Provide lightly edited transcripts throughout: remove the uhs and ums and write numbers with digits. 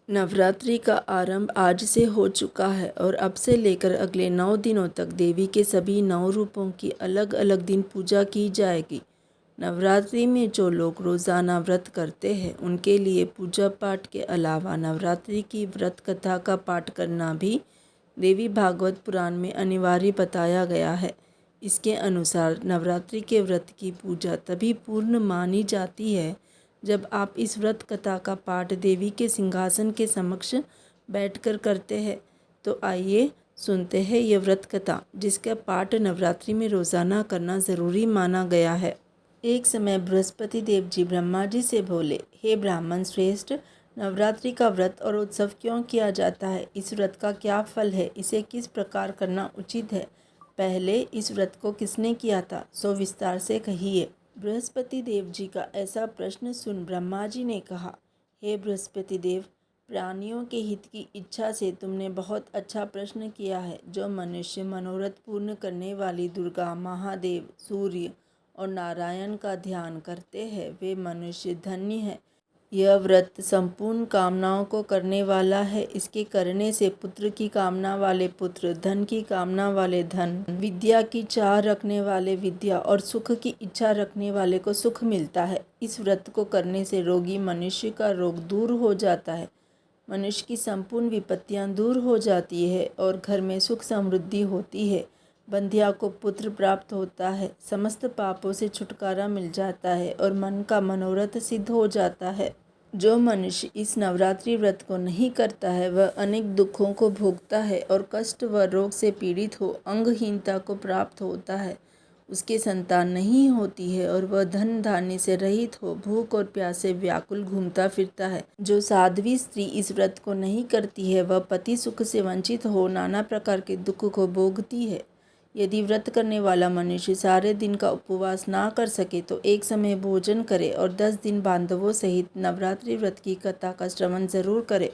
नवरात्रि का आरंभ आज से हो चुका है और अब से लेकर अगले 9 दिनों तक देवी के सभी 9 रूपों की अलग अलग दिन पूजा की जाएगी। नवरात्रि में जो लोग रोज़ाना व्रत करते हैं उनके लिए पूजा पाठ के अलावा नवरात्रि की व्रत कथा का पाठ करना भी देवी भागवत पुराण में अनिवार्य बताया गया है। इसके अनुसार नवरात्रि के व्रत की पूजा तभी पूर्ण मानी जाती है जब आप इस व्रत कथा का पाठ देवी के सिंहासन के समक्ष बैठकर करते हैं। तो आइए सुनते हैं ये व्रत कथा, जिसका पाठ नवरात्रि में रोज़ाना करना ज़रूरी माना गया है। एक समय बृहस्पति देव जी ब्रह्मा जी से बोले, हे ब्राह्मण श्रेष्ठ, नवरात्रि का व्रत और उत्सव क्यों किया जाता है? इस व्रत का क्या फल है? इसे किस प्रकार करना उचित है? पहले इस व्रत को किसने किया था, सो विस्तार से कहिए। बृहस्पति देव जी का ऐसा प्रश्न सुन ब्रह्मा जी ने कहा, हे बृहस्पति देव, प्राणियों के हित की इच्छा से तुमने बहुत अच्छा प्रश्न किया है। जो मनुष्य मनोरथ पूर्ण करने वाली दुर्गा, महादेव, सूर्य और नारायण का ध्यान करते हैं वे मनुष्य धन्य है। यह व्रत संपूर्ण कामनाओं को करने वाला है। इसके करने से पुत्र की कामना वाले पुत्र, धन की कामना वाले धन, विद्या की चाह रखने वाले विद्या और सुख की इच्छा रखने वाले को सुख मिलता है। इस व्रत को करने से रोगी मनुष्य का रोग दूर हो जाता है, मनुष्य की संपूर्ण विपत्तियां दूर हो जाती है और घर में सुख समृद्धि होती है। बंध्या को पुत्र प्राप्त होता है, समस्त पापों से छुटकारा मिल जाता है और मन का मनोरथ सिद्ध हो जाता है। जो मनुष्य इस नवरात्रि व्रत को नहीं करता है वह अनेक दुखों को भोगता है और कष्ट व रोग से पीड़ित हो अंगहीनता को प्राप्त होता है। उसके संतान नहीं होती है और वह धन धान्य से रहित हो भूख और प्यास से व्याकुल घूमता फिरता है। जो साध्वी स्त्री इस व्रत को नहीं करती है वह पति सुख से वंचित हो नाना प्रकार के दुख को भोगती है। यदि व्रत करने वाला मनुष्य सारे दिन का उपवास ना कर सके तो एक समय भोजन करे और 10 दिन बांधवों सहित नवरात्रि व्रत की कथा का श्रवण जरूर करे।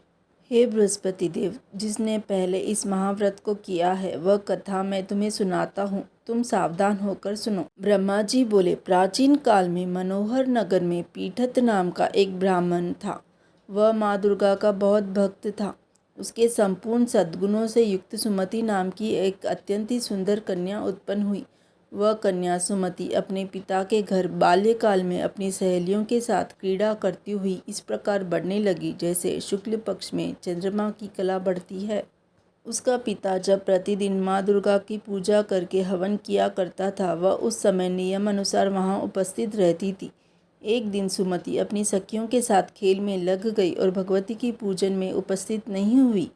हे बृहस्पति देव, जिसने पहले इस महाव्रत को किया है वह कथा मैं तुम्हें सुनाता हूँ, तुम सावधान होकर सुनो। ब्रह्मा जी बोले, प्राचीन काल में मनोहर नगर में पीठत नाम का एक ब्राह्मण था। वह माँ दुर्गा का बहुत भक्त था। उसके संपूर्ण सद्गुणों से युक्त सुमति नाम की एक अत्यंत ही सुंदर कन्या उत्पन्न हुई। वह कन्या सुमति अपने पिता के घर बाल्यकाल में अपनी सहेलियों के साथ क्रीड़ा करती हुई इस प्रकार बढ़ने लगी जैसे शुक्ल पक्ष में चंद्रमा की कला बढ़ती है। उसका पिता जब प्रतिदिन माँ दुर्गा की पूजा करके हवन किया करता था वह उस समय नियम अनुसार वहाँ उपस्थित रहती थी। एक दिन सुमति अपनी सखियों के साथ खेल में लग गई और भगवती की पूजन में उपस्थित नहीं हुई।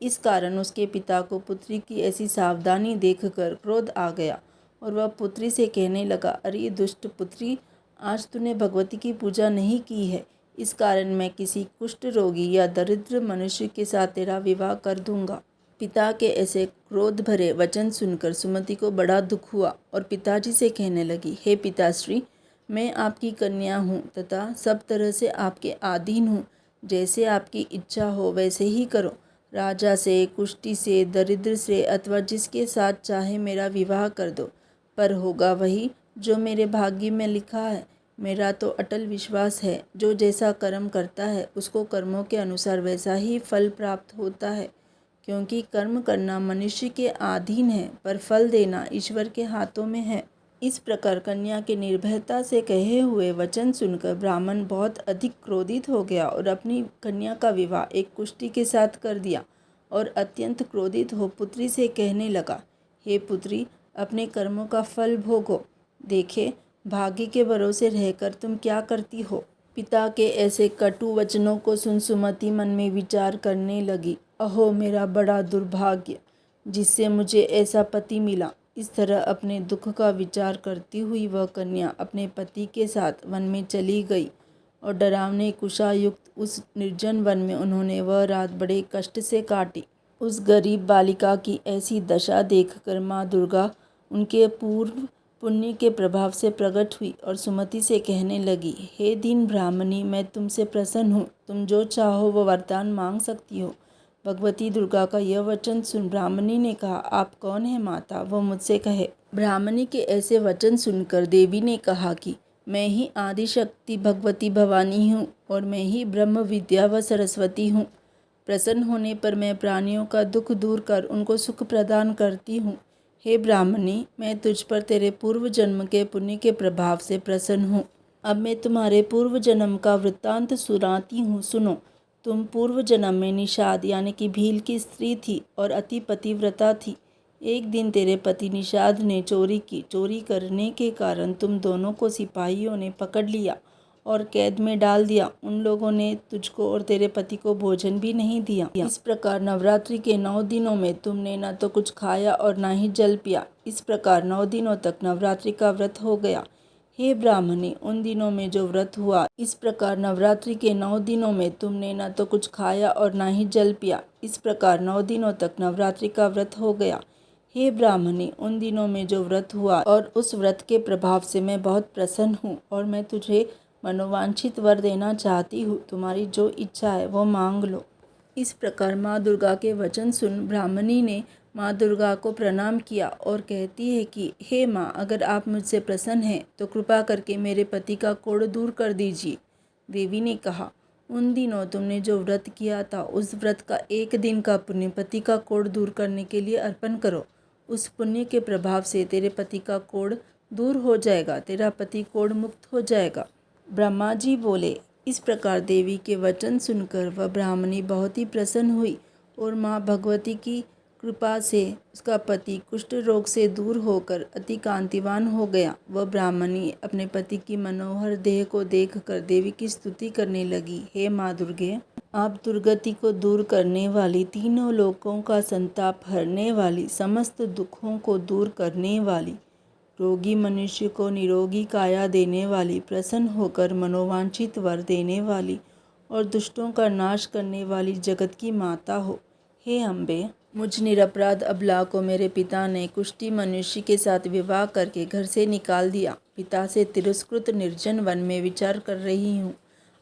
इस कारण उसके पिता को पुत्री की ऐसी सावधानी देखकर क्रोध आ गया और वह पुत्री से कहने लगा, अरे दुष्ट पुत्री, आज तूने भगवती की पूजा नहीं की है, इस कारण मैं किसी कुष्ठ रोगी या दरिद्र मनुष्य के साथ तेरा विवाह कर दूंगा। पिता के ऐसे क्रोध भरे वचन सुनकर सुमति को बड़ा दुख हुआ और पिताजी से कहने लगी, हे पिताश्री, मैं आपकी कन्या हूँ तथा सब तरह से आपके अधीन हूँ। जैसे आपकी इच्छा हो वैसे ही करो। राजा से, कुष्ठी से, दरिद्र से अथवा जिसके साथ चाहे मेरा विवाह कर दो, पर होगा वही जो मेरे भाग्य में लिखा है। मेरा तो अटल विश्वास है, जो जैसा कर्म करता है उसको कर्मों के अनुसार वैसा ही फल प्राप्त होता है, क्योंकि कर्म करना मनुष्य के अधीन है पर फल देना ईश्वर के हाथों में है। इस प्रकार कन्या के निर्भयता से कहे हुए वचन सुनकर ब्राह्मण बहुत अधिक क्रोधित हो गया और अपनी कन्या का विवाह एक कुष्ठी के साथ कर दिया और अत्यंत क्रोधित हो पुत्री से कहने लगा, हे पुत्री, अपने कर्मों का फल भोगो। देखे, भाग्य के भरोसे रहकर तुम क्या करती हो। पिता के ऐसे कटु वचनों को सुन सुमति मन में विचार करने लगी, अहो मेरा बड़ा दुर्भाग्य, जिससे मुझे ऐसा पति मिला। इस तरह अपने दुख का विचार करती हुई वह कन्या अपने पति के साथ वन में चली गई और डरावने कुशायुक्त उस निर्जन वन में उन्होंने वह रात बड़े कष्ट से काटी। उस गरीब बालिका की ऐसी दशा देखकर माँ दुर्गा उनके पूर्व पुण्य के प्रभाव से प्रकट हुई और सुमति से कहने लगी, हे दीन ब्राह्मणी, मैं तुमसे प्रसन्न हूँ, तुम जो चाहो वो वरदान मांग सकती हो। भगवती दुर्गा का यह वचन सुन ब्राह्मणी ने कहा, आप कौन है माता, वो मुझसे कहे। ब्राह्मणी के ऐसे वचन सुनकर देवी ने कहा कि मैं ही आदिशक्ति भगवती भवानी हूँ और मैं ही ब्रह्म विद्या व सरस्वती हूँ। प्रसन्न होने पर मैं प्राणियों का दुख दूर कर उनको सुख प्रदान करती हूँ। हे ब्राह्मणी, मैं तुझ पर तेरे पूर्व जन्म के पुण्य के प्रभाव से प्रसन्न हूँ। अब मैं तुम्हारे पूर्व जन्म का वृत्तांत सुनाती हूँ, सुनो। तुम पूर्व जन्म में निषाद यानी कि भील की स्त्री थी और अति पतिव्रता थी। एक दिन तेरे पति निषाद ने चोरी की। चोरी करने के कारण तुम दोनों को सिपाहियों ने पकड़ लिया और कैद में डाल दिया। उन लोगों ने तुझको और तेरे पति को भोजन भी नहीं दिया। इस प्रकार नवरात्रि के 9 दिनों में तुमने न तो कुछ खाया और न ही जल पिया। इस प्रकार 9 दिनों तक नवरात्रि का व्रत हो गया। हे ब्राह्मणी, उन दिनों में जो व्रत हुआ, इस प्रकार नवरात्रि के 9 दिनों में तुमने न तो कुछ खाया और न ही जल पिया। इस प्रकार 9 दिनों तक नवरात्रि का व्रत हो गया। हे ब्राह्मणी, उन दिनों में जो व्रत हुआ और उस व्रत के प्रभाव से मैं बहुत प्रसन्न हूँ और मैं तुझे मनोवांछित वर देना चाहती हूँ। तुम्हारी जो इच्छा है वो मांग लो। इस प्रकार माँ दुर्गा के वचन सुन ब्राह्मणी ने माँ दुर्गा को प्रणाम किया और कहती है कि हे माँ, अगर आप मुझसे प्रसन्न हैं तो कृपा करके मेरे पति का कोढ़ दूर कर दीजिए। देवी ने कहा, उन दिनों तुमने जो व्रत किया था उस व्रत का 1 दिन का पुण्य पति का कोढ़ दूर करने के लिए अर्पण करो। उस पुण्य के प्रभाव से तेरे पति का कोढ़ दूर हो जाएगा, तेरा पति कोढ़ मुक्त हो जाएगा। ब्रह्मा जी बोले। इस प्रकार देवी के वचन सुनकर वह ब्राह्मणी बहुत ही प्रसन्न हुई और माँ भगवती की कृपा से उसका पति कुष्ठ रोग से दूर होकर अति कांतिवान हो गया। वह ब्राह्मणी अपने पति की मनोहर देह को देखकर देवी की स्तुति करने लगी। हे माँ दुर्गे, आप दुर्गति को दूर करने वाली, तीनों लोकों का संताप हरने वाली, समस्त दुखों को दूर करने वाली, रोगी मनुष्य को निरोगी काया देने वाली, प्रसन्न होकर मनोवांछित वर देने वाली और दुष्टों का नाश करने वाली जगत की माता हो। हे अम्बे, मुझ निरपराध अबला को मेरे पिता ने कुष्ठी मनुष्य के साथ विवाह करके घर से निकाल दिया। पिता से तिरस्कृत निर्जन वन में विचार कर रही हूँ।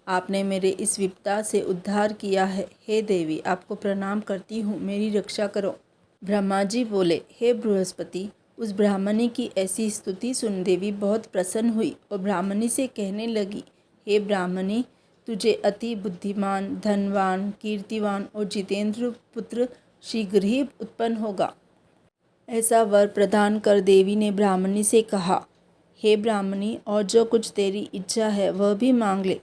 आपने मेरे इस विपदा से उद्धार किया है। हे देवी, आपको प्रणाम करती हूँ, मेरी रक्षा करो। ब्रह्मा जी बोले, हे बृहस्पति, उस ब्राह्मणी की ऐसी स्तुति सुन देवी बहुत प्रसन्न हुई और ब्राह्मणी से कहने लगी, हे ब्राह्मणी, तुझे अति बुद्धिमान, धनवान, कीर्तिवान और जितेंद्र पुत्र शीघ्र ही उत्पन्न होगा। ऐसा वर प्रदान कर देवी ने ब्राह्मणी से कहा, हे ब्राह्मणी, और जो कुछ तेरी इच्छा है वह भी मांग ले।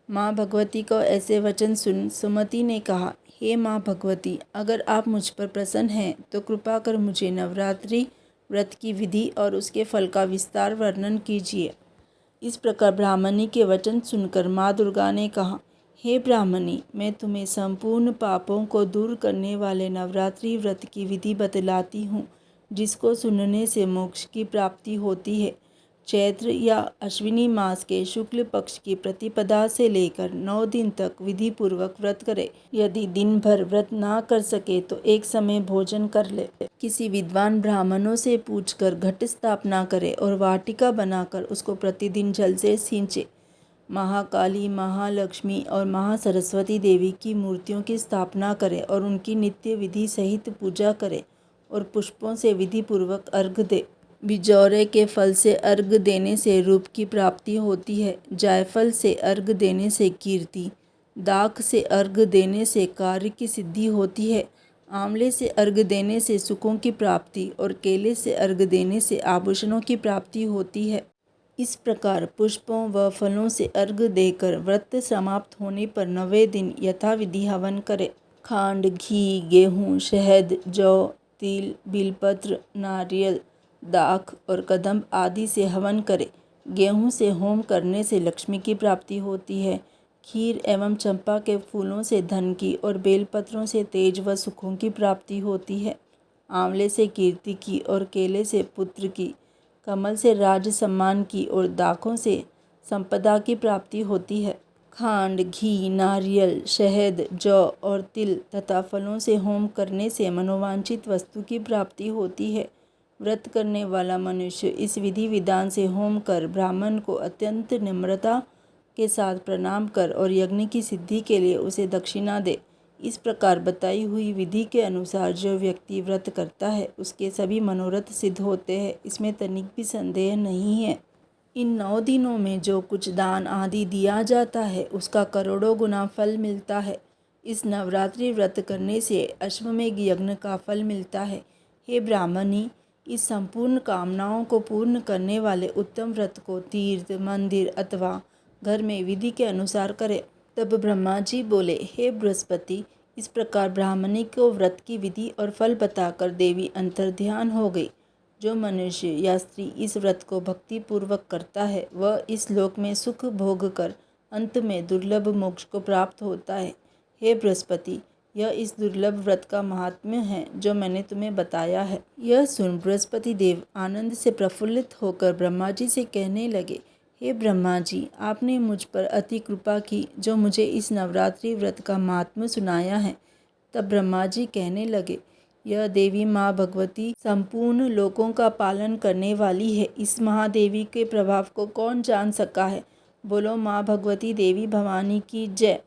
माँ भगवती को ऐसे वचन सुन सुमति ने कहा, हे माँ भगवती, अगर आप मुझ पर प्रसन्न हैं तो कृपा कर मुझे नवरात्रि व्रत की विधि और उसके फल का विस्तार वर्णन कीजिए। इस प्रकार ब्राह्मणी के वचन सुनकर माँ दुर्गा ने कहा, हे ब्राह्मणी, मैं तुम्हें संपूर्ण पापों को दूर करने वाले नवरात्रि व्रत की विधि बतलाती हूँ, जिसको सुनने से मोक्ष की प्राप्ति होती है। चैत्र या अश्विनी मास के शुक्ल पक्ष की प्रतिपदा से लेकर 9 दिन तक विधि पूर्वक व्रत करे। यदि दिन भर व्रत ना कर सके तो एक समय भोजन कर ले। किसी विद्वान ब्राह्मणों से पूछकर घट स्थापना करे और वाटिका बनाकर उसको प्रतिदिन जल से सींचे। महाकाली, महालक्ष्मी और महासरस्वती देवी की मूर्तियों की स्थापना करे और उनकी नित्य विधि सहित पूजा करे और पुष्पों से विधि पूर्वक अर्घ दे। बिजौरे के फल से अर्घ देने से रूप की प्राप्ति होती है। जायफल से अर्घ देने से कीर्ति, दाख से अर्घ देने से कार्य की सिद्धि होती है, आंवले से अर्घ देने से सुखों की प्राप्ति और केले से अर्घ देने से आभूषणों की प्राप्ति होती है। इस प्रकार पुष्पों व फलों से अर्घ देकर व्रत समाप्त होने पर 9वें दिन यथाविधि हवन करे। खांड, घी, गेहूँ, शहद, जौ, तिल, बिलपत्र, नारियल, दाख और कदम्ब आदि से हवन करे। गेहूँ से होम करने से लक्ष्मी की प्राप्ति होती है। खीर एवं चंपा के फूलों से धन की और बेलपत्रों से तेज व सुखों की प्राप्ति होती है। आंवले से कीर्ति की और केले से पुत्र की, कमल से राज सम्मान की और दाखों से संपदा की प्राप्ति होती है। खांड, घी, नारियल, शहद, जौ और तिल तथा फलों से होम करने से मनोवांछित वस्तु की प्राप्ति होती है। व्रत करने वाला मनुष्य इस विधि विधान से होम कर ब्राह्मण को अत्यंत निम्रता के साथ प्रणाम कर और यज्ञ की सिद्धि के लिए उसे दक्षिणा दे। इस प्रकार बताई हुई विधि के अनुसार जो व्यक्ति व्रत करता है उसके सभी मनोरथ सिद्ध होते हैं, इसमें तनिक भी संदेह नहीं है। इन 9 दिनों में जो कुछ दान आदि दिया जाता है उसका करोड़ों गुना फल मिलता है। इस नवरात्रि व्रत करने से अश्वमेघ यज्ञ का फल मिलता है। हे ब्राह्मणी, इस संपूर्ण कामनाओं को पूर्ण करने वाले उत्तम व्रत को तीर्थ, मंदिर अथवा घर में विधि के अनुसार करें। तब ब्रह्मा जी बोले, हे बृहस्पति, इस प्रकार ब्राह्मणी को व्रत की विधि और फल बताकर देवी अंतर्ध्यान हो गई। जो मनुष्य या स्त्री इस व्रत को भक्ति पूर्वक करता है वह इस लोक में सुख भोग कर अंत में दुर्लभ मोक्ष को प्राप्त होता है। हे बृहस्पति, यह इस दुर्लभ व्रत का महात्म्य है जो मैंने तुम्हें बताया है। यह सुन बृहस्पति देव आनंद से प्रफुल्लित होकर ब्रह्मा जी से कहने लगे, हे ब्रह्मा जी, आपने मुझ पर अति कृपा की जो मुझे इस नवरात्रि व्रत का महात्म्य सुनाया है। तब ब्रह्मा जी कहने लगे, यह देवी माँ भगवती संपूर्ण लोकों का पालन करने वाली है। इस महादेवी के प्रभाव को कौन जान सका है। बोलो माँ भगवती देवी भवानी की जय।